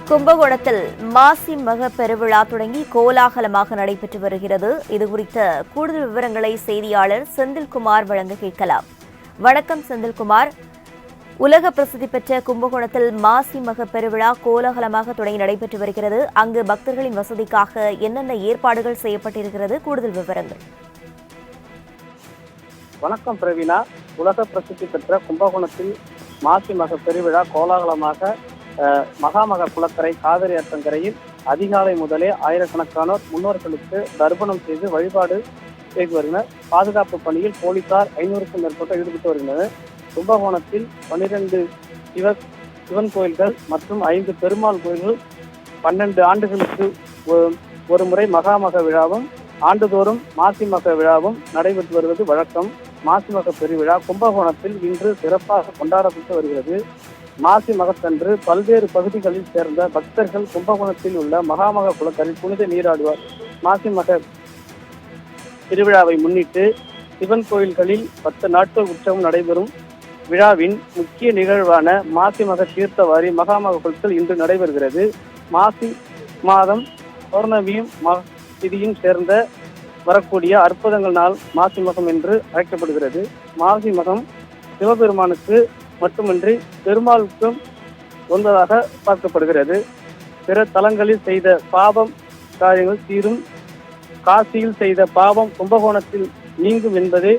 கும்பகோணத்தில் மாசி மக பெருவிழா தொடங்கி கோலாகலமாக நடைபெற்று வருகிறது. இதுகுறித்த கூடுதல் விவரங்களை செய்தியாளர் செந்தில்குமார் வழங்க கேட்கலாம். வணக்கம் செந்தில்குமார். உலக பிரசித்தி பெற்ற கும்பகோணத்தில் மாசி மக பெருவிழா கோலாகலமாக தொடங்கி நடைபெற்று வருகிறது. அங்கு பக்தர்களின் வசதிக்காக என்னென்ன ஏற்பாடுகள் செய்யப்பட்டிருக்கிறது? கூடுதல் விவரங்கள். வணக்கம் பிரவீனா. உலக பிரசித்தி பெற்ற கும்பகோணத்தில் மாசி மக பெருவிழா கோலாகலமாக மகாமக குளக்கரை காவிரி ஆற்றங்கரையில் அதிகாலை முதலே ஆயிரக்கணக்கானோர் முன்னோர்களுக்கு தர்ப்பணம் செய்து வழிபாடு செய்து வருகின்றனர். பாதுகாப்பு பணியில் போலீசார் 500க்கும் மேற்பட்ட ஈடுபட்டு வருகின்றனர். கும்பகோணத்தில் 12 சிவன் கோயில்கள் மற்றும் 5 பெருமாள் கோயில்கள் 12 ஆண்டுகளுக்கு ஒரு முறை மகாமக விழாவும் ஆண்டுதோறும் மாசி மக விழாவும் நடைபெற்று வருவது வழக்கம். மாசி மக பெருவிழா கும்பகோணத்தில் இன்று சிறப்பாக கொண்டாடப்பட்டு வருகிறது. மாசி மகத்தன்று பல்வேறு பகுதிகளில் சேர்ந்த பக்தர்கள் கும்பகோணத்தில் உள்ள மகாமக குளக்கரையில் புனித நீராடுவார். மாசி மக திருவிழாவை முன்னிட்டு சிவன் கோயில்களில் 10 நாட்கள் உற்சவம் நடைபெறும். விழாவின் முக்கிய நிகழ்வான மாசி மக தீர்த்தவாரி மகாமக குளத்தில் இன்று நடைபெறுகிறது. மாசி மாதம் பௌர்ணமியும் திதியும் சேர்ந்த வரக்கூடிய அற்புதங்கள் நாள் மாசி மகம் என்று அழைக்கப்படுகிறது. மாசி மகம் சிவபெருமானுக்கு மட்டுமின்றி பெருமாளுக்கும் உகந்ததாக பார்க்கப்படுகிறது. பிற தலங்களில் செய்த பாவம் காரியங்கள் தீரும், காசியில் செய்த பாவம் கும்பகோணத்தில் நீங்கும் என்பதே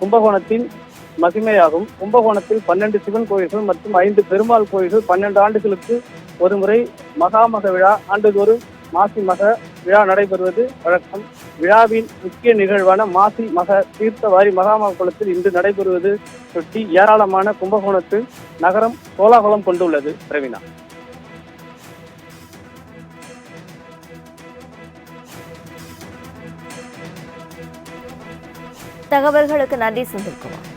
கும்பகோணத்தின் மகிமையாகும். கும்பகோணத்தில் 12 சிவன் கோயில்கள் மற்றும் 5 பெருமாள் கோயில்கள் 12 ஆண்டுகளுக்கு ஒரு முறை மகாமக விழா ஆண்டுதோறும் மாசி மக விழா நடைபெறுவது வழக்கம். விழாவின் முக்கிய நிகழ்வான மாசி மக தீர்த்தவாரி மகாமக குளத்தில் இன்று நடைபெறுவது சுட்டி ஏராளமான கும்பகோணத்து நகரம் கோலாகலம் கொண்டுள்ளது. பிரவீனா. தகவல்களுக்கு நன்றி செந்தில்குமார்.